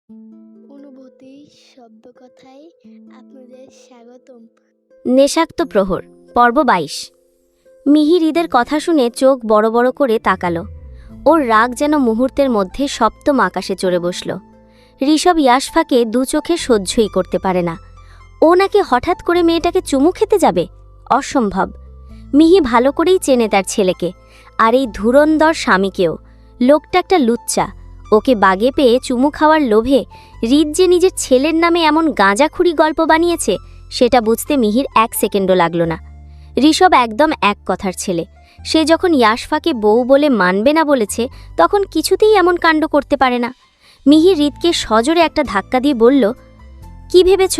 অনুভূতি শব্দকথায় আপনাদের স্বাগতম। নেশাক্ত প্রহর পর্ব ২২। মিহির ঈদের কথা শুনে চোখ বড় বড় করে তাকালো। ওর রাগ যেন মুহূর্তের মধ্যে সপ্তম আকাশে চড়ে বসল। ঋষভ ইয়াশফাকে দু চোখে সহ্যই করতে পারে না। ও নাকি হঠাৎ করে মেয়েটাকে চুমু খেতে যাবে? অসম্ভব। মিহি ভালো করেই চেনে তার ছেলেকে, আর এই ধুরন্ধর স্বামীকেও। লোকটা একটা লুচ্চা। ওকে বাগে পেয়ে চুমু খাওয়ার লোভে হৃদ যে নিজের ছেলের নামে এমন গাঁজাখুরি গল্প বানিয়েছে সেটা বুঝতে মিহির ১ সেকেন্ডও লাগল না। ঋষভ একদম এক কথার ছেলে। সে যখন ইয়াশফাকে বউ বলে মানবে না বলেছে, তখন কিছুতেই এমন কাণ্ড করতে পারে না। মিহির হৃদকে সজোরে একটা ধাক্কা দিয়ে বলল, কি ভেবেছ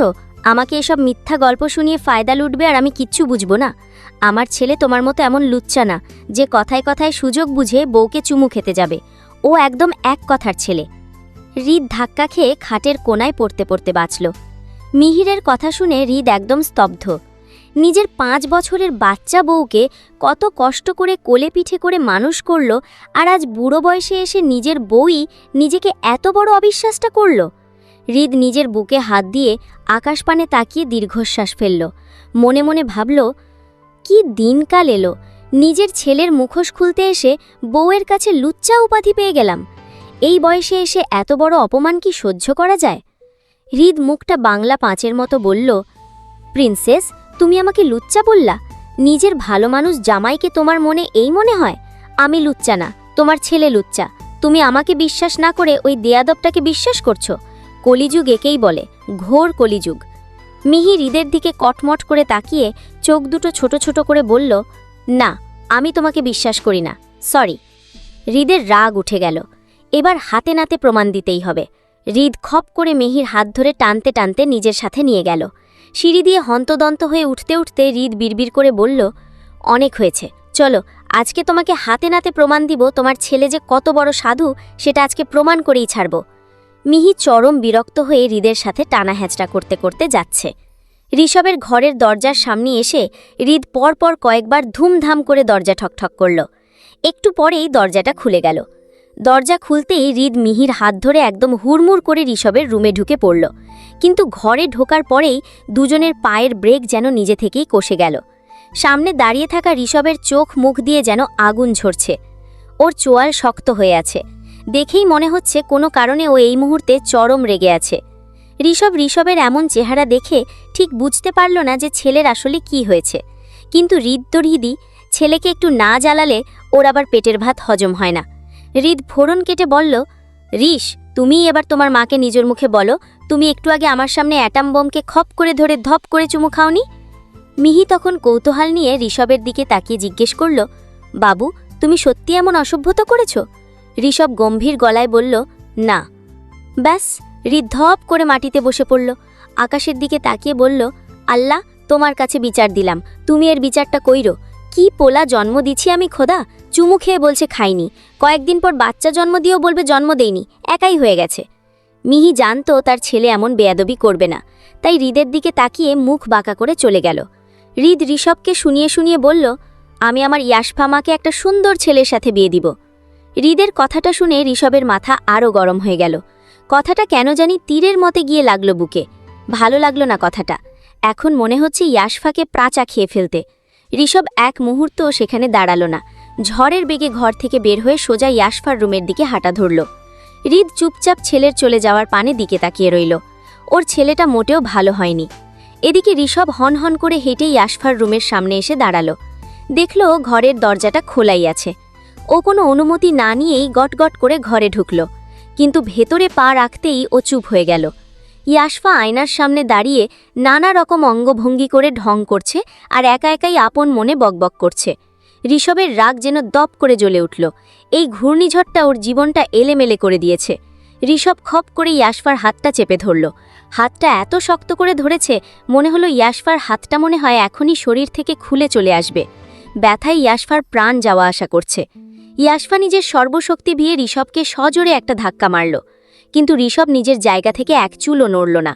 আমাকে এসব মিথ্যা গল্প শুনিয়ে ফায়দা লুটবে আর আমি কিচ্ছু বুঝব না? আমার ছেলে তোমার মতো এমন লুচ্চা না যে কথায় কথায় সুযোগ বুঝে বউকে চুমু খেতে যাবে। ও একদম এক কথার ছেলে। হৃদ ধাক্কা খেয়ে খাটের কোনায় পড়তে পড়তে বাঁচল। মিহিরের কথা শুনে হৃদ একদম স্তব্ধ। নিজের ৫ বছরের বাচ্চা বউকে কত কষ্ট করে কোলে পিঠে করে মানুষ করল, আর আজ বুড়ো বয়সে এসে নিজের বউই নিজেকে এত বড় অবিশ্বাসটা করল। হৃদ নিজের বুকে হাত দিয়ে আকাশপানে তাকিয়ে দীর্ঘশ্বাস ফেলল। মনে মনে ভাবল, কি দিনকাল এলো, নিজের ছেলের মুখোশ খুলতে এসে বউয়ের কাছে লুচ্চা উপাধি পেয়ে গেলাম। এই বয়সে এসে এত বড় অপমান কি সহ্য করা যায়? হৃদ মুখটা বাংলা পাঁচের মতো বলল, প্রিন্সেস, তুমি আমাকে লুচ্চা বললা? নিজের ভালো মানুষ জামাইকে তোমার মনে এই মনে হয়? আমি লুচ্চা না, তোমার ছেলে লুচ্চা। তুমি আমাকে বিশ্বাস না করে ওই দেয়াদবটাকে বিশ্বাস করছো। কলিযুগ একেই বলে, ঘোর কলিযুগ। মিহি হৃদের দিকে কটমট করে তাকিয়ে চোখ দুটো ছোট ছোট করে বলল, না, আমি তোমাকে বিশ্বাস করি না, সরি। হৃদের রাগ উঠে গেল। এবার হাতে নাতে প্রমাণ দিতেই হবে। হৃদ খপ করে মিহির হাত ধরে টানতে টানতে নিজের সাথে নিয়ে গেল। সিঁড়ি দিয়ে হন্তদন্ত হয়ে উঠতে উঠতে হৃদ বিড়বিড় করে বলল, অনেক হয়েছে, চলো আজকে তোমাকে হাতে নাতে প্রমাণ দিব তোমার ছেলে যে কত বড় সাধু, সেটা আজকে প্রমাণ করেই ছাড়ব। মিহি চরম বিরক্ত হয়ে হৃদের সাথে টানা হ্যাঁচড়া করতে করতে যাচ্ছে। ঋষভের ঘরের দরজার সামনে এসে হৃদ পরপর কয়েকবার ধুমধাম করে দরজা ঠকঠক করল। একটু পরেই দরজাটা খুলে গেল। দরজা খুলতেই হৃদ মিহির হাত ধরে একদম হুড়মুড় করে ঋষভের রুমে ঢুকে পড়ল। কিন্তু ঘরে ঢোকার পরেই দুজনের পায়ের ব্রেক যেন নিজে থেকেই কষে গেল। সামনে দাঁড়িয়ে থাকা ঋষভের চোখ মুখ দিয়ে যেন আগুন ঝরছে। ওর চোয়াল শক্ত হয়ে আছে। দেখেই মনে হচ্ছে কোনো কারণে ও এই মুহূর্তে চরম রেগে আছে। ঋষভের এমন চেহারা দেখে ঠিক বুঝতে পারল না যে ছেলের আসলে কি হয়েছে। কিন্তু হৃদ তো হৃদই, ছেলেকে একটু না জ্বালালে ওর আবার পেটের ভাত হজম হয় না। হৃদ ফোড়ন কেটে বলল, ঋষ, তুমিই এবার তোমার মাকে নিজের মুখে বলো, তুমি একটু আগে আমার সামনে অ্যাটাম বোমকে খপ করে ধরে ধপ করে চুমু খাওনি? মিহি তখন কৌতূহল নিয়ে ঋষভের দিকে তাকিয়ে জিজ্ঞেস করল, বাবু, তুমি সত্যি এমন অসভ্যতা করেছ? ঋষভ গম্ভীর গলায় বলল, না। ব্যাস, হৃদ ধপ করে মাটিতে বসে পড়ল। আকাশের দিকে তাকিয়ে বলল, আল্লাহ, তোমার কাছে বিচার দিলাম, তুমি এর বিচারটা কইরো। কি পোলা জন্ম দিছি আমি খোদা! চুমু খেয়ে বলছে খাইনি, কয়েকদিন পর বাচ্চা জন্ম দিয়েও বলবে জন্ম দেইনি, একাই হয়ে গেছে। মিহি জানতো তার ছেলে এমন বেয়াদবি করবে না, তাই হৃদের দিকে তাকিয়ে মুখ বাঁকা করে চলে গেল। হৃদ ঋষভকে শুনিয়ে শুনিয়ে বলল, আমি আমার ইয়াশফা মাকে একটা সুন্দর ছেলের সাথে বিয়ে দিব। হৃদের কথাটা শুনে ঋষভের মাথা আরও গরম হয়ে গেল। কথাটা কেন জানি তীরের মতে গিয়ে লাগলো বুকে। ভালো লাগলো না কথাটা। এখন মনে হচ্ছে ইয়াশফাকে প্রাচা খেয়ে ফেলতে। ঋষভ এক মুহূর্তও সেখানে দাঁড়ালো না। ঝড়ের বেগে ঘর থেকে বের হয়ে সোজা ইয়াশফার রুমের দিকে হাঁটা ধরল। হৃদ চুপচাপ ছেলের চলে যাওয়ার পানে দিকে তাকিয়ে রইল। ওর ছেলেটা মোটেও ভালো হয়নি। এদিকে ঋষভ হন করে হেঁটে ইয়াশফার রুমের সামনে এসে দাঁড়ালো। দেখল ঘরের দরজাটা খোলাই আছে। ও কোনো অনুমতি না নিয়েই গটগট করে ঘরে ঢুকল। কিন্তু ভেতরে পা রাখতেই ও চুপ হয়ে গেল। ইয়াশফা আয়নার সামনে দাঁড়িয়ে নানা রকম অঙ্গভঙ্গি করে ঢং করছে আর একা একাই আপন মনে বকবক করছে। ঋষভের রাগ যেন দপ করে জ্বলে উঠল। এই ঘূর্ণিঝড়টা ওর জীবনটা এলেমেলে করে দিয়েছে। ঋষভ খপ করে ইয়াশফার হাতটা চেপে ধরল। হাতটা এত শক্ত করে ধরেছে, মনে হলো ইয়াশফার হাতটা মনে হয় এখনই শরীর থেকে খুলে চলে আসবে। ব্যথায় ইয়াশফার প্রাণ যাওয়া আসা করছে। ইয়াশফা নিজের সর্বশক্তি দিয়ে ঋষভকে সজোরে একটা ধাক্কা মারল। কিন্তু ঋষভ নিজের জায়গা থেকে এক চুলও নড়ল না।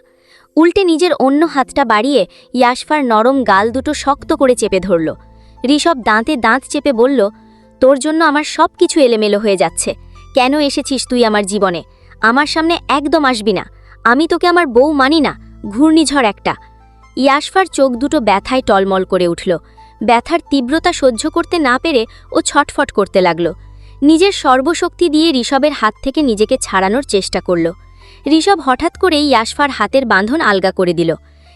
উল্টে নিজের অন্য হাতটা বাড়িয়ে ইয়াশফার নরম গাল দুটো শক্ত করে চেপে ধরল। ঋষভ দাঁতে দাঁত চেপে বলল, তোর জন্য আমার সব কিছু এলোমেলো হয়ে যাচ্ছে। কেন এসেছিস তুই আমার জীবনে? আমার সামনে একদম আসবি না। আমি তোকে আমার বউ মানি না, ঘূর্ণিঝড় একটা। ইয়াশফার চোখ দুটো ব্যথায় টলমল করে উঠল। ব্যথার তীব্রতা সহ্য করতে না পেরে ও ছটফট করতে লাগল। নিজের সর্বশক্তি দিয়ে ঋষভের হাত থেকে নিজেকে ছাড়ানোর চেষ্টা করল। ঋষভ হঠাৎ করেই ইয়াশফার হাতের বাঁধন আলগা করে দিল।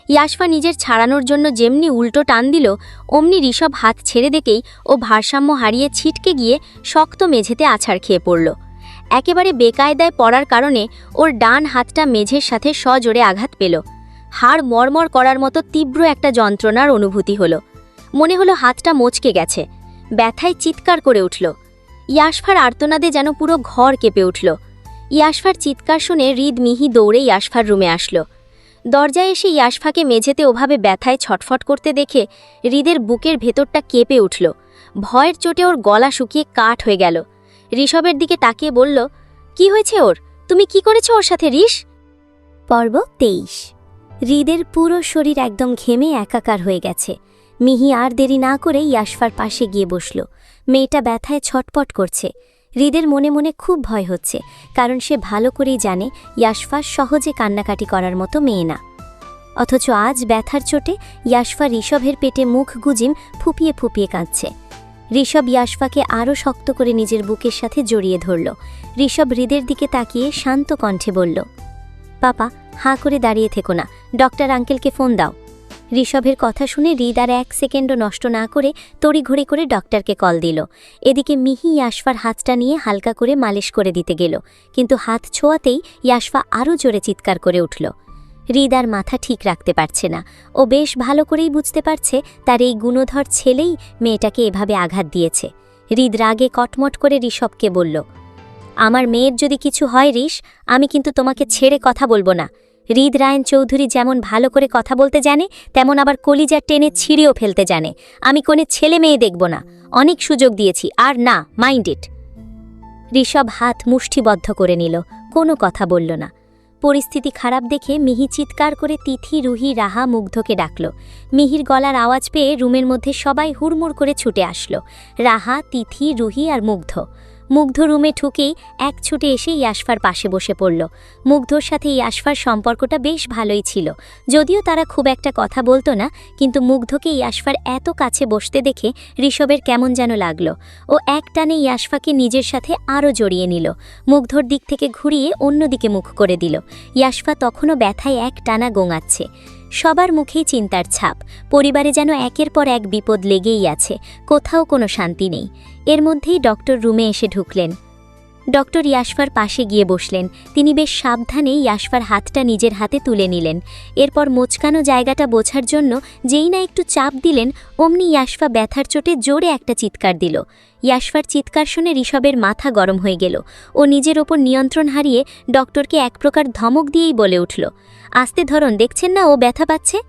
ইয়াশফা নিজের ছাড়ানোর জন্য যেমনি উল্টো টান দিল, অমনি ঋষভ হাত ছেড়ে দেখেই ও ভারসাম্য হারিয়ে ছিটকে গিয়ে শক্ত মেঝেতে আছাড় খেয়ে পড়ল। একেবারে বেকায়দায় পড়ার কারণে ওর ডান হাতটা মেঝের সাথে সজোরে আঘাত পেল। হাড় মরমর করার মতো তীব্র একটা যন্ত্রণার অনুভূতি হলো। মনে হলো হাতটা মচকে গেছে। ব্যথায় চিৎকার করে উঠল। ইয়াশফার আর্তনাদে যেন পুরো ঘর কেঁপে উঠল। ইয়াশফার চিৎকার শুনে মিহি দৌড়ে ইয়াশফার রুমে আসলো। দরজায় এসে ইয়াশফাকে মেঝেতে ওভাবে ব্যথায় ছটফট করতে দেখে হৃদের বুকের ভেতরটা কেঁপে উঠল। ভয়ের চোটে ওর গলা শুকিয়ে কাঠ হয়ে গেল। ঋষভের দিকে তাকিয়ে বলল, কি হয়েছে ওর? তুমি কি করেছো ওর সাথে ঋষ? পর্ব 23। হৃদের পুরো শরীর একদম ঘেমে একাকার হয়ে গেছে। মিহি আর দেরি না করে ইয়াশফার পাশে গিয়ে বসল। মেয়েটা ব্যথায় ছটপট করছে। হৃদের মনে মনে খুব ভয় হচ্ছে, কারণ সে ভালো করেই জানে ইয়াশফা সহজে কান্নাকাটি করার মতো মেয়ে না। অথচ আজ ব্যথার চোটে ইয়াশফা ঋষভের পেটে মুখ গুজিম ফুপিয়ে ফুপিয়ে কাঁদছে। ঋষভ ইয়াশফাকে আরও শক্ত করে নিজের বুকের সাথে জড়িয়ে ধরল। ঋষভ হৃদের দিকে তাকিয়ে শান্ত কণ্ঠে বলল, পাপা, হাঁ করে দাঁড়িয়ে থেকো না, ডক্টর আঙ্কেলকে ফোন দাও। ঋষভের কথা শুনে হৃদ আর 1 সেকেন্ডও নষ্ট না করে তড়িঘড়ি করে ডক্টরকে কল দিল। এদিকে মিহি ইয়াশফার হাতটা নিয়ে হালকা করে মালিশ করে দিতে গেল, কিন্তু হাত ছোঁয়াতেই ইয়াশফা আরও জোরে চিৎকার করে উঠল। হৃদ আর মাথা ঠিক রাখতে পারছে না। ও বেশ ভালো করেই বুঝতে পারছে তার এই গুণধর ছেলেই মেয়েটাকে এভাবে আঘাত দিয়েছে। হৃদ রাগে কটমট করে ঋষভকে বলল, আমার মেয়ের যদি কিছু হয় ঋষ, আমি কিন্তু তোমাকে ছেড়ে কথা বলবো না। হৃদ রায়ন চৌধুরী যেমন ভালো করে কথা বলতে জানে, তেমন আবার কলিজা টেনে ছিঁড়েও ফেলতে জানে। আমি কোনো ছেলে মেয়ে দেখব না। অনেক সুযোগ দিয়েছি, আর না, মাইন্ড ইট। ঋষভ হাত মুষ্টিবদ্ধ করে নিল, কোনো কথা বলল না। পরিস্থিতি খারাপ দেখে মিহি চিৎকার করে তিথি, রুহি, রাহা, মুগ্ধকে ডাকল। মিহির গলার আওয়াজ পেয়ে রুমের মধ্যে সবাই হুড়মুড় করে ছুটে আসলো। রাহা, তিথি, রুহি আর মুগ্ধ। মুগ্ধ রুমে ঢুকেই এক ছুটে এসে ইয়াশফার পাশে বসে পড়ল। মুগ্ধর সাথে ইয়াশফার সম্পর্কটা বেশ ভালোই ছিল, যদিও তারা খুব একটা কথা বলতো না, কিন্তু মুগ্ধকে ইয়াশফার এত কাছে বসতে দেখে ঋষভের কেমন যেন লাগল। ও এক টানে ইয়াশফাকে নিজের সাথে আরও জড়িয়ে নিল। মুগ্ধর দিক থেকে ঘুরিয়ে অন্যদিকে মুখ করে দিল। ইয়াশফা তখনও ব্যথায় এক টানা গোঙাচ্ছে। সবার মুখেই চিন্তার ছাপ। পরিবারে যেন একের পর এক বিপদ লেগেই আছে, কোথাও কোনো শান্তি নেই। এর মধ্যেই ডক্টর রুমে এসে ঢুকলেন। ডক্টর ইয়াশফার পাশে গিয়ে বসলেন। তিনি বেশ সাবধানে ইয়াশফার হাতটা নিজের হাতে তুলে নিলেন। এরপর মোচকানো জায়গাটা বোঝার জন্য যেই না একটু চাপ দিলেন, অমনি ইয়াশফা ব্যথার চোটে জোরে একটা চিৎকার দিল। ইয়াশফার চিৎকার শুনে ঋষভের মাথা গরম হয়ে গেল। ও নিজের ওপর নিয়ন্ত্রণ হারিয়ে ডক্টরকে এক প্রকার ধমক দিয়েই বলে উঠল, আস্তে ধরুন, দেখছেন না ও ব্যথা পাচ্ছে।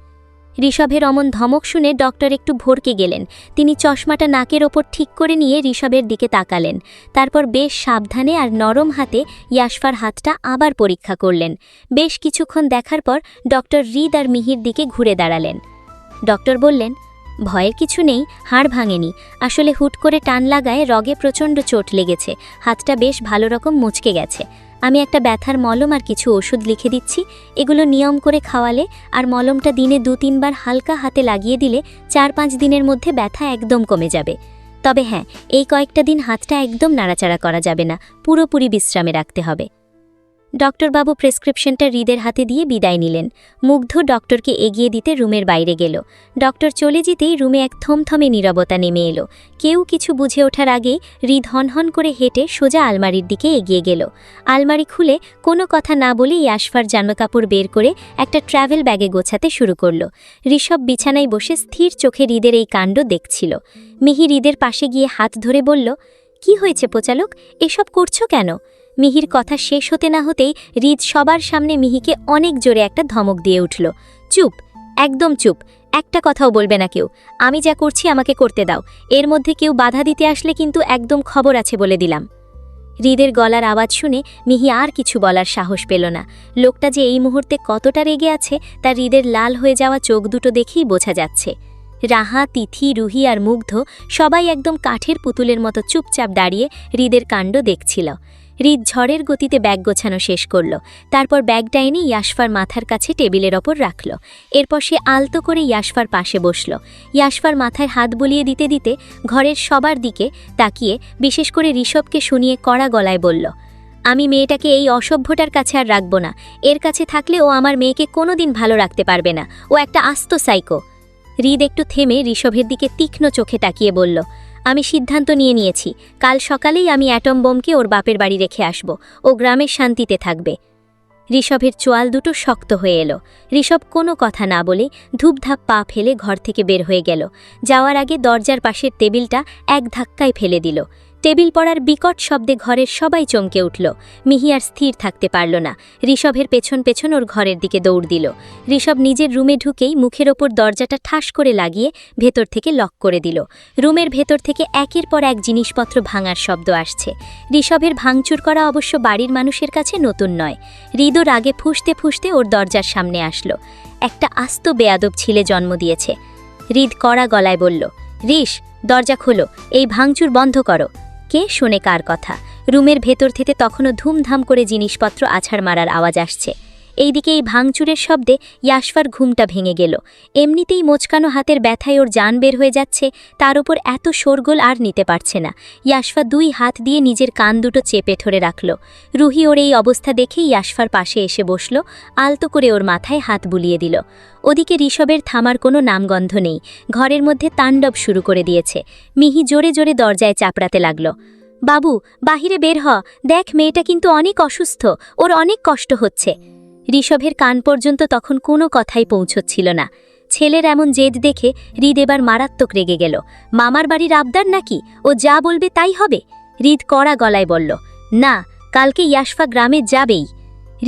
ঋষভের অমন ধমক শুনে ডক্টর একটু ভরকে গেলেন। তিনি চশমাটা নাকের ওপর ঠিক করে নিয়ে ঋষভের দিকে তাকালেন। তারপর বেশ সাবধানে আর নরম হাতে ইয়াশফার হাতটা আবার পরীক্ষা করলেন। বেশ কিছুক্ষণ দেখার পর ডক্টর হৃদ আর মিহির দিকে ঘুরে দাঁড়ালেন। ডক্টর বললেন, ভয়ের কিছু নেই, হাড় ভাঙেনি, আসলে হুট করে টান লাগায় রগে প্রচণ্ড চোট লেগেছে, হাতটা বেশ ভালো রকম মুচকে গেছে। আমি একটা ব্যথার মলম আর কিছু ওষুধ লিখে দিচ্ছি, এগুলো নিয়ম করে খাওয়ালে আর মলমটা দিনে 2-3 বার হালকা হাতে লাগিয়ে দিলে 4-5 দিনের মধ্যে ব্যথা একদম কমে যাবে। তবে হ্যাঁ, এই কয়েকটা দিন হাতটা একদম নাড়াচাড়া করা যাবে না, পুরোপুরি বিশ্রামে রাখতে হবে। ডক্টরবাবু প্রেসক্রিপশনটা হৃদের হাতে দিয়ে বিদায় নিলেন। মুগ্ধ ডক্টরকে এগিয়ে দিতে রুমের বাইরে গেল। ডক্টর চলে যেতেই রুমে এক থমথমে নীরবতা নেমে এলো। কেউ কিছু বুঝে ওঠার আগেই হৃদ হনহন করে হেঁটে সোজা আলমারির দিকে এগিয়ে গেল। আলমারি খুলে কোনো কথা না বলে ইয়াশফার জামাকাপড় বের করে একটা ট্রাভেল ব্যাগে গোছাতে শুরু করল। ঋষভ বিছানায় বসে স্থির চোখে হৃদের এই কাণ্ড দেখছিল। মিহি হৃদের পাশে গিয়ে হাত ধরে বলল, কি হয়েছে পোচালক, এসব করছো কেন? মিহির কথা শেষ হতে না হতেই হৃদ সবার সামনে মিহিকে অনেক জোরে একটা ধমক দিয়ে উঠল, চুপ, একদম চুপ, একটা কথাও বলবে না কেউ। আমি যা করছি আমাকে করতে দাও, এর মধ্যে কেউ বাধা দিতে আসলে কিন্তু একদম খবর আছে বলে দিলাম। হৃদের গলার আওয়াজ শুনে মিহি আর কিছু বলার সাহস পেল না। লোকটা যে এই মুহূর্তে কতটা রেগে আছে তা হৃদের লাল হয়ে যাওয়া চোখ দুটো দেখেই বোঝা যাচ্ছে। রাহা, তিথি, রুহি আর মুগ্ধ সবাই একদম কাঠের পুতুলের মতো চুপচাপ দাঁড়িয়ে হৃদের কাণ্ড দেখছিল। হৃদ ঝড়ের গতিতে ব্যাগ গোছানো শেষ করল। তারপর ব্যাগটা এনে ইয়াশফার মাথার কাছে টেবিলের ওপর রাখল। এরপর সে আলতো করে ইয়াশফার পাশে বসল। ইয়াশফার মাথায় হাত বুলিয়ে দিতে দিতে ঘরের সবার দিকে তাকিয়ে বিশেষ করে ঋষভকে শুনিয়ে কড়া গলায় বলল, আমি মেয়েটাকে এই অসভ্যটার কাছে আর রাখব না। এর কাছে থাকলে ও আমার মেয়েকে কোনোদিন ভালো রাখতে পারবে না। ও একটা আস্ত সাইকো। হৃদ একটু থেমে ঋষভের দিকে তীক্ষ্ণ চোখে তাকিয়ে বলল, আমি সিদ্ধান্ত নিয়েছি, কাল সকালেই আমি অ্যাটম বোমকে ওর বাপের বাড়ি রেখে আসব। ও গ্রামের শান্তিতে থাকবে। ঋষভের চোয়াল দুটো শক্ত হয়ে এলো। ঋষভ কোনো কথা না বলে ধূপধাপ পা ফেলে ঘর থেকে বের হয়ে গেল। যাওয়ার আগে দরজার পাশের টেবিলটা এক ধাক্কায় ফেলে দিল। টেবিল পড়ার বিকট শব্দে ঘরের সবাই চমকে উঠল। মিহি আর স্থির থাকতে পারল না। ঋষভের পেছন পেছন ওর ঘরের দিকে দৌড় দিল। ঋষভ নিজের রুমে ঢুকেই মুখের ওপর দরজাটা ঠাস করে লাগিয়ে ভেতর থেকে লক করে দিল। রুমের ভেতর থেকে একের পর এক জিনিসপত্র ভাঙার শব্দ আসছে। ঋষভের ভাঙচুর করা অবশ্য বাড়ির মানুষের কাছে নতুন নয়। হৃদও রাগে ফুঁসতে ফুঁসতে ওর দরজার সামনে আসলো। একটা আস্ত বেয়াদব ছিলে জন্ম দিয়েছে। হৃদ কড়া গলায় বলল, ঋষ, দরজা খোলো, এই ভাঙচুর বন্ধ করো। কে শোনে কার কথা? রুমের ভেতর থেকে তখনও ধুমধাম করে জিনিসপত্র আছাড় মারার আওয়াজ আসছে। এইদিকে এই ভাঙচুরের শব্দে ইয়াশফার ঘুমটা ভেঙে গেল। এমনিতেই মোচকানো হাতের ব্যথায় ওর জান বের হয়ে যাচ্ছে, তার উপর এত শোরগোল আর নিতে পারছে না। ইয়াশফা দুই হাত দিয়ে নিজের কান দুটো চেপে ধরে রাখল। রুহি ওর এই অবস্থা দেখেই ইয়াশফার পাশে এসে বসল, আলতো করে ওর মাথায় হাত বুলিয়ে দিল। ওদিকে ঋষভের থামার কোনো নামগন্ধ নেই। ঘরের মধ্যে তাণ্ডব শুরু করে দিয়েছে। মিহি জোরে জোরে দরজায় চাপড়াতে লাগল, বাবু, বাহিরে বের হ, দেখ মেয়েটা কিন্তু অনেক অসুস্থ, ওর অনেক কষ্ট হচ্ছে। ঋষভের কান পর্যন্ত তখন কোনো কথাই পৌঁছচ্ছিল না। ছেলের এমন জেদ দেখে হৃদ এবার মারাত্মক রেগে গেল। মামার বাড়ির আবদার নাকি? ও যা বলবে তাই হবে? হৃদ কড়া গলায় বলল, না, কালকে ইয়াশফা গ্রামে যাবেই।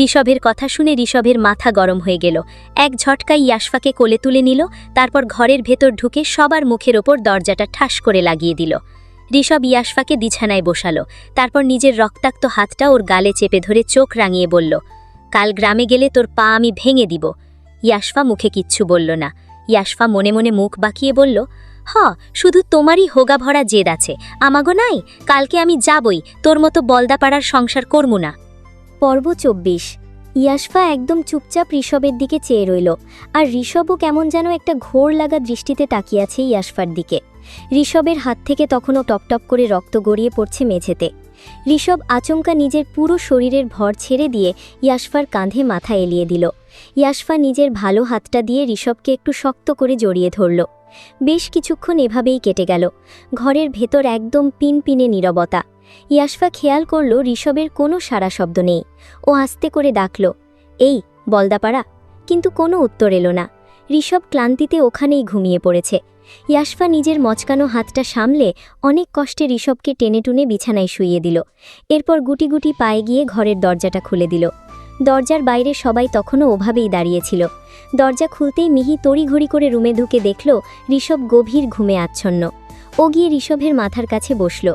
ঋষভের কথা শুনে ঋষভের মাথা গরম হয়ে গেল। এক ঝটকায় ইয়াশফাকে কোলে তুলে নিল, তারপর ঘরের ভেতর ঢুকে সবার মুখের ওপর দরজাটা ঠাস করে লাগিয়ে দিল। ঋষভ ইয়াশফাকে বিছানায় বসালো, তারপর নিজের রক্তাক্ত হাতটা ওর গালে চেপে ধরে চোখ রাঙিয়ে বলল, কাল গ্রামে গেলে তোর পা আমি ভেঙে দিব। ইয়াশফা মুখে কিচ্ছু বলল না। ইয়াশফা মনে মনে মুখ বাঁকিয়ে বলল, শুধু তোমারই হোগা ভরা জেদ আছে, আমাগো নাই? কালকে আমি যাবই, তোর মতো বলদাপাড়ার সংসার করমু না। পর্ব ২৪। ইয়াশফা একদম চুপচাপ ঋষভের দিকে চেয়ে রইল, আর ঋষভও কেমন যেন একটা ঘোর লাগা দৃষ্টিতে তাকিয়ে আছে ইয়াশফার দিকে। ঋষভের হাত থেকে তখনও টপটপ করে রক্ত গড়িয়ে পড়ছে মেঝেতে। ঋষভ আচমকা নিজের পুরো শরীরের ভর ছেড়ে দিয়ে ইয়াশফার কাঁধে মাথা এলিয়ে দিল। ইয়াশফা নিজের ভালো হাতটা দিয়ে ঋষভকে একটু শক্ত করে জড়িয়ে ধরল। বেশ কিছুক্ষণ এভাবেই কেটে গেল। ঘরের ভেতর একদম পিনপিনে নীরবতা। ইয়াশফা খেয়াল করল ঋষভের কোনো সাড়া শব্দ নেই। ও আস্তে করে ডাকল, এই বলদাপাড়া, কিন্তু কোনো উত্তর এলো না। ঋষভ ক্লান্তিতে ওখানেই ঘুমিয়ে পড়েছে। ইয়াশফা নিজের মচকানো হাতটা সামলে অনেক কষ্টে ঋষভকে টেনে টুনে বিছানায় শুইয়ে দিল। এরপর গুটি গুটি পায়ে গিয়ে ঘরের দরজাটা খুলে দিল। দরজার বাইরে সবাই তখনও ওভাবেই দাঁড়িয়েছিল। দরজা খুলতেই মিহি তড়িঘড়ি করে রুমে ঢুকে দেখল ঋষভ গভীর ঘুমে আচ্ছন্ন। ও গিয়ে ঋষভের মাথার কাছে বসল।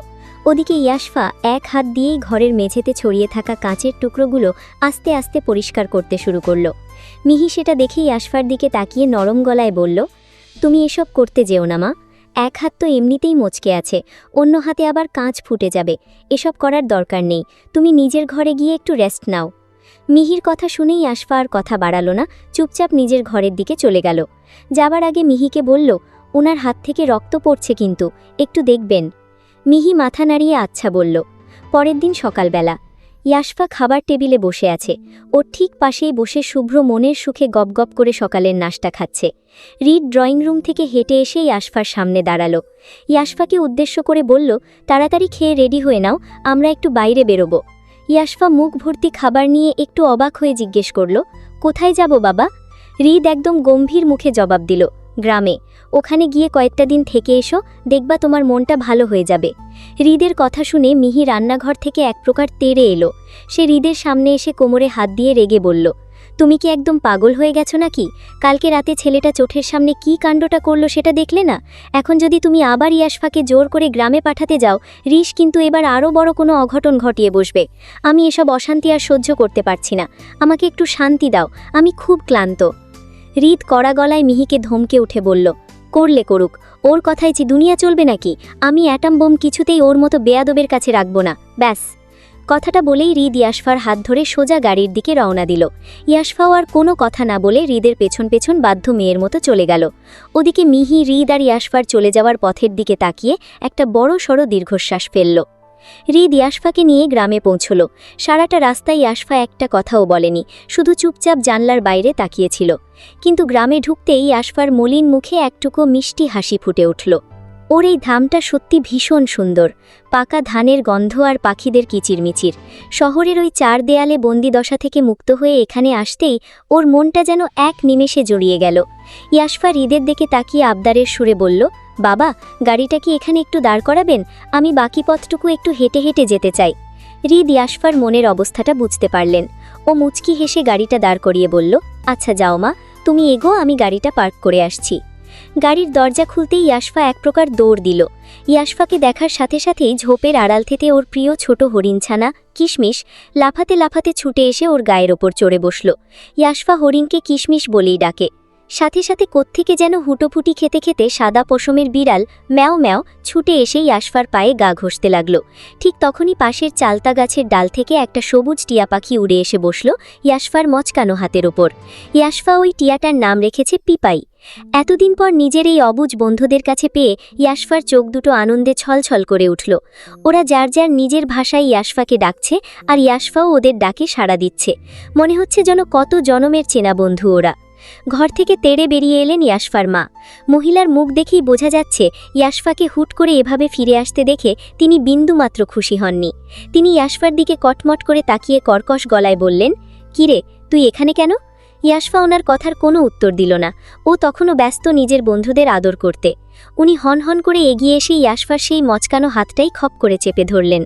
ওদিকে ইয়াশফা এক হাত দিয়েই ঘরের মেঝেতে ছড়িয়ে থাকা কাঁচের টুকরোগুলো আস্তে আস্তে পরিষ্কার করতে শুরু করল। মিহি সেটা দেখে ইয়াশফার দিকে তাকিয়ে নরম গলায় বলল, তুমি এসব করতে যেও না মা, এক হাত তো এমনিতেই মচকে আছে, অন্য হাতে আবার কাঁচ ফুটে যাবে, এসব করার দরকার নেই, তুমি নিজের ঘরে গিয়ে একটু রেস্ট নাও। মিহির কথা শুনেই ইয়াশফা আর কথা বাড়াল না, চুপচাপ নিজের ঘরের দিকে চলে গেল। যাবার আগে মিহিকে বলল, ওনার হাত থেকে রক্ত পড়ছে কিন্তু, একটু দেখবেন। মিহি মাথা নাড়িয়ে আচ্ছা বলল। পরের দিন সকালবেলা ইয়াশফা খাবার টেবিলে বসে আছে। ওর ঠিক পাশেই বসে শুভ্র মনের সুখে গপগপ করে সকালের নাশতা খাচ্ছে। হৃদ ড্রয়িং রুম থেকে হেঁটে এসে ইয়াশফার সামনে দাঁড়ালো। ইয়াশফাকে উদ্দেশ্য করে বলল, তাড়াতাড়ি খেয়ে রেডি হয়ে নাও, আমরা একটু বাইরে বেরোবো। ইয়াশফা মুখ ভর্তি খাবার নিয়ে একটু অবাক হয়ে জিজ্ঞেস করল, কোথায় যাব বাবা? হৃদ একদম গম্ভীর মুখে জবাব দিল, গ্রামে, ওখানে গিয়ে কয়েকটা দিন থেকে এসো, দেখবা তোমার মনটা ভালো হয়ে যাবে। হৃদের কথা শুনে মিহি রান্নাঘর থেকে এক প্রকার তেড়ে এলো। সে হৃদের সামনে এসে কোমরে হাত দিয়ে রেগে বলল, তুমি কি একদম পাগল হয়ে গেছো নাকি? কালকে রাতে ছেলেটা চোখের সামনে কি কাণ্ডটা করলো সেটা দেখলে না? এখন যদি তুমি আবার ইয়াশফাকে জোর করে গ্রামে পাঠাতে যাও, ঋষ কিন্তু এবার আরও বড় কোনো অঘটন ঘটিয়ে বসবে। আমি এসব অশান্তি আর সহ্য করতে পারছি না, আমাকে একটু শান্তি দাও, আমি খুব ক্লান্ত। হৃদ কড়া গলায় মিহিকে ধমকে উঠে বলল, করলে করুক, ওর কথায় যে দুনিয়া চলবে নাকি? আমি অ্যাটম বোম কিছুতেই ওর মতো বেয়াদবের কাছে রাখব না, ব্যাস। কথাটা বলেই হৃদ ইয়াশফার হাত ধরে সোজা গাড়ির দিকে রওনা দিল। ইয়াশফাও আর কোনো কথা না বলে হৃদের পেছন পেছন বাধ্য মেয়ের মতো চলে গেল। ওদিকে মিহি হৃদ আর ইয়াশফার চলে যাওয়ার পথের দিকে তাকিয়ে একটা বড় সড়ো দীর্ঘশ্বাস ফেলল। হৃদ ইয়াশফাকে নিয়ে গ্রামে পৌঁছল। সারাটা রাস্তায় ইয়াশফা একটা কথাও বলেনি, শুধু চুপচাপ জানলার বাইরে তাকিয়েছিল। কিন্তু গ্রামে ঢুকতেই ইয়াশফার মলিন মুখে একটুকু মিষ্টি হাসি ফুটে উঠল। ওর এই ধামটা সত্যি ভীষণ সুন্দর, পাকা ধানের গন্ধ আর পাখিদের কিচিরমিচির। শহরের ওই চার দেয়ালে বন্দি দশা থেকে মুক্ত হয়ে এখানে আসতেই ওর মনটা যেন এক নিমেষে জড়িয়ে গেল। ইয়াশফা হৃদের দিকে তাকিয়ে আবদারের সুরে বলল, বাবা, গাড়িটা কি এখানে একটু দাঁড় করাবেন? আমি বাকি পথটুকু একটু হেঁটে হেঁটে যেতে চাই। হৃদ ইয়াশফার মনের অবস্থাটা বুঝতে পারলেন। ও মুচকি হেসে গাড়িটা দাঁড় করিয়ে বলল, আচ্ছা যাও মা, তুমি এগো, আমি গাড়িটা পার্ক করে আসছি। গাড়ির দরজা খুলতেই ইয়াশফা এক প্রকার দৌড় দিল। ইয়াশফাকে দেখার সাথে সাথেই ঝোপের আড়াল থেকে ওর প্রিয় ছোট হরিণছানা কিশমিশ লাফাতে লাফাতে ছুটে এসে ওর গায়ের ওপর চড়ে বসল। ইয়াশফা হরিণকে কিশমিশ বলেই ডাকে। সাথে সাথে কোত্থেকে যেন হুটোপুটি খেতে খেতে সাদা পশমের বিড়াল ম্যাও ম্যাও ছুটে এসে ইয়াশফার পায়ে গা ঘষতে লাগল। ঠিক তখনই পাশের চালতা গাছের ডাল থেকে একটা সবুজ টিয়া পাখি উড়ে এসে বসল ইয়াশফার মচকানো হাতের ওপর। ইয়াশফা ওই টিয়াটার নাম রেখেছে পিপাই। এতদিন পর নিজের এই অবুজ বন্ধুদের কাছে পেয়ে ইয়াশফার চোখ দুটো আনন্দে ছলছল করে উঠল। ওরা যার যার নিজের ভাষায় ইয়াশফাকে ডাকছে, আর ইয়াশফাও ওদের ডাকে সাড়া দিচ্ছে। মনে হচ্ছে যেন কত জনমের চেনা বন্ধু ওরা। ঘর থেকে তেড়ে বেরিয়ে এলেন ইয়াশফার মা। মহিলার মুখ দেখেই বোঝা যাচ্ছে ইয়াশফাকে হুট করে এভাবে ফিরে আসতে দেখে তিনি বিন্দুমাত্র খুশি হননি। তিনি ইয়াশফার দিকে কটমট করে তাকিয়ে কর্কশ গলায় বললেন, কিরে, তুই এখানে কেন? ইয়াশফা ওনার কথার কোনো উত্তর দিল না। ও তখনও ব্যস্ত নিজের বন্ধুদের আদর করতে। উনি হনহন করে এগিয়ে এসে ইয়াশফার সেই মচকানো হাতটাই খপ করে চেপে ধরলেন।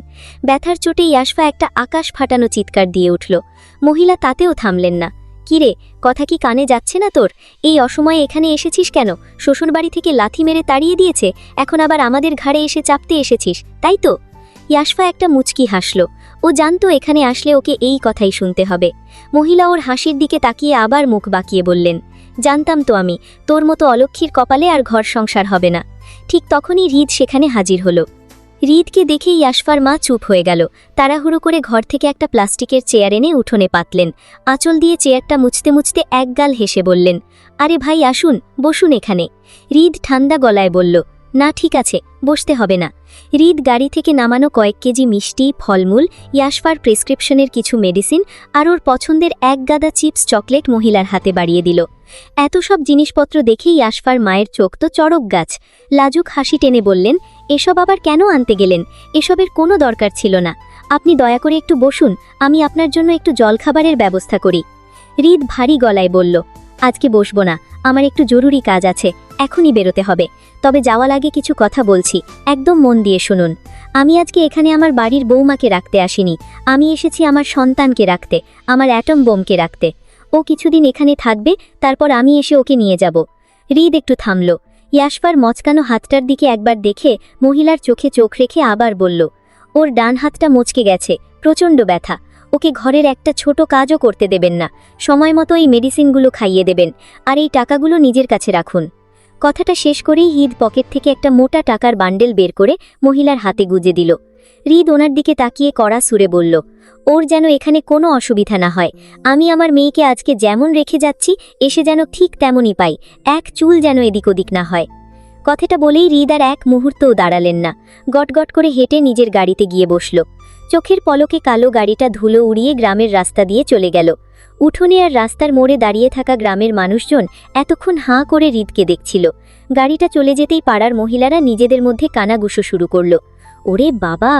ব্যথার চোটে ইয়াশফা একটা আকাশ ফাটানো চিৎকার দিয়ে উঠল। মহিলা তাতেও থামলেন না। কিরে, কথা কি কানে যাচ্ছে না তোর? এই অসময়ে এখানে এসেছিস কেন? শ্বশুরবাড়ি থেকে লাথি মেরে তাড়িয়ে দিয়েছে, এখন আবার আমাদের ঘাড়ে এসে চাপতে এসেছিস, তাই তো? ইয়াশফা একটা মুচকি হাসল। ও জানতো এখানে আসলে ওকে এই কথাই শুনতে হবে। মহিলা ওর হাসির দিকে তাকিয়ে আবার মুখ বাঁকিয়ে বললেন, জানতাম তো আমি, তোর মতো অলক্ষীর কপালে আর ঘর সংসার হবে না। ঠিক তখনই হৃদ সেখানে হাজির হলো। হৃদকে দেখেই ইয়াশফার মা চুপ হয়ে গেল। তাড়াহুড়ো করে ঘর থেকে একটা প্লাস্টিকের চেয়ার এনে উঠোনে পাতলেন। আঁচল দিয়ে চেয়ারটা মুছতে মুছতে একগাল হেসে বললেন, আরে ভাই আসুন, বসুন এখানে। হৃদ ঠান্ডা গলায় বলল, না ঠিক আছে, বসতে হবে না। হৃদ গাড়ি থেকে নামানো কয়েক কেজি মিষ্টি, ফলমূল, ইয়াশফার প্রেসক্রিপশনের কিছু মেডিসিন আর ওর পছন্দের এক গাদা চিপস চকলেট মহিলার হাতে বাড়িয়ে দিল। এত সব জিনিসপত্র দেখেই ইয়াশফার মায়ের চোখ তো চড়ক গাছ। লাজুক হাসি টেনে বললেন, এসব আবার কেন আনতে গেলেন? এসবের কোনো দরকার ছিল না। আপনি দয়া করে একটু বসুন, আমি আপনার জন্য একটু জলখাবারের ব্যবস্থা করি। হৃদ ভারী গলায় বলল, আজকে বসবো না, আমার একটু জরুরি কাজ আছে, এখনই বেরোতে হবে। তবে যাওয়ার আগে কিছু কথা বলছি, একদম মন দিয়ে শুনুন। আমি আজকে এখানে আমার বাড়ির বৌমাকে রাখতে আসিনি, আমি এসেছি আমার সন্তানকে রাখতে, আমার অ্যাটম বোমকে রাখতে। ও কিছুদিন এখানে থাকবে, তারপর আমি এসে ওকে নিয়ে যাব। হৃদ একটু থামল। ইয়াশফার মচকানো হাতটার দিকে একবার দেখে মহিলার চোখে চোখ রেখে আবার বলল, ওর ডান হাতটা মচকে গেছে, প্রচণ্ড ব্যথা। ওকে ঘরের একটা ছোট কাজও করতে দেবেন না, সময় মতো এই মেডিসিনগুলো খাইয়ে দেবেন, আর এই টাকাগুলো নিজের কাছে রাখুন। কথাটা শেষ করেই হৃদ পকেট থেকে একটা মোটা টাকার বান্ডেল বের করে মহিলার হাতে গুজে দিল। হৃদ ওনার দিকে তাকিয়ে কড়া সুরে বলল, ওর যেন এখানে কোনো অসুবিধা না হয়। আমি আমার মেয়েকে আজকে যেমন রেখে যাচ্ছি, এসে যেন ঠিক তেমনই পাই, এক চুল যেন এদিক ওদিক না হয়। কথাটা বলেই হৃদ আর এক মুহূর্তও দাঁড়ালেন না। গটগট করে হেঁটে নিজের গাড়িতে গিয়ে বসল। চোখের পলকে কালো গাড়িটা ধুলো উড়িয়ে গ্রামের রাস্তা দিয়ে চলে গেল। উঠোনে আর রাস্তার মোড়ে দাঁড়িয়ে থাকা গ্রামের মানুষজন এতক্ষণ হাঁ করে হৃদকে দেখছিল। গাড়িটা চলে যেতেই পাড়ার মহিলারা নিজেদের মধ্যে কানাঘুষো শুরু করল। ওরে বাবা,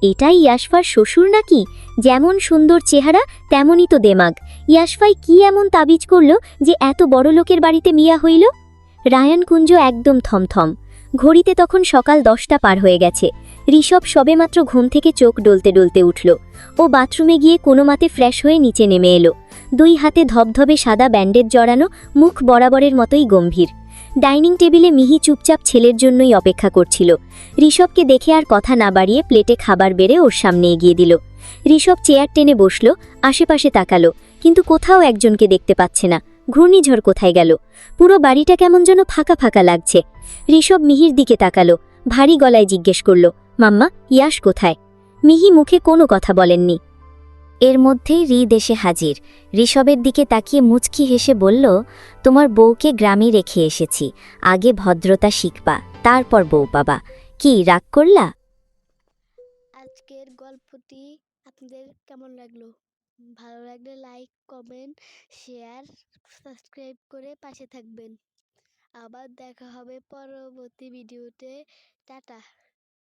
এটাই ইয়াশফার শ্বশুর নাকি? যেমন সুন্দর চেহারা তেমনই তো দেমাগ। ইয়াশফাই কি এমন তাবিজ করল যে এত বড় লোকের বাড়িতে মিয়া হইল? রায়ানকুঞ্জ একদম থমথম। ঘড়িতে তখন সকাল 10টা পার হয়ে গেছে। ঋষভ সবেমাত্র ঘুম থেকে চোখ ডলতে ডলতে উঠল। ও বাথরুমে গিয়ে কোনো মতে ফ্রেশ হয়ে নিচে নেমে এলো। 2 হাতে ধবধবে সাদা ব্যান্ডেজ জড়ানো, মুখ বরাবরের মতোই গম্ভীর। ডাইনিং টেবিলে মিহি চুপচাপ ছেলের জন্যই অপেক্ষা করছিল। ঋষভকে দেখে আর কথা না বাড়িয়ে প্লেটে খাবার বেড়ে ওর সামনে এগিয়ে দিল। ঋষভ চেয়ার টেনে বসল, আশেপাশে তাকালো, কিন্তু কোথাও একজনকে দেখতে পাচ্ছে না। ঘূর্ণিঝড় কোথায় গেল? পুরো বাড়িটা কেমন যেন ফাঁকা ফাঁকা লাগছে। ঋষভ মিহির দিকে তাকালো, ভারী গলায় জিজ্ঞেস করল, মাম্মা, ইয়াশ কোথায়? মিহি মুখে কোনো কথা বলেননি। এর মধ্যেই হৃদ এসে হাজির। ঋষভের দিকে তাকিয়ে মুচকি হেসে বলল, তোমার বউকে গ্রামে রেখে এসেছি, আগে ভদ্রতা শিখবা, তারপর বউ পাবা। কি রাগ করলা? আজকের গল্পটি আপনাদের কেমন লাগলো? ভালো লাগলে লাইক, কমেন্ট, শেয়ার, সাবস্ক্রাইব করে পাশে থাকবেন। আবার দেখা হবে পরবর্তী ভিডিওতে। টাটা।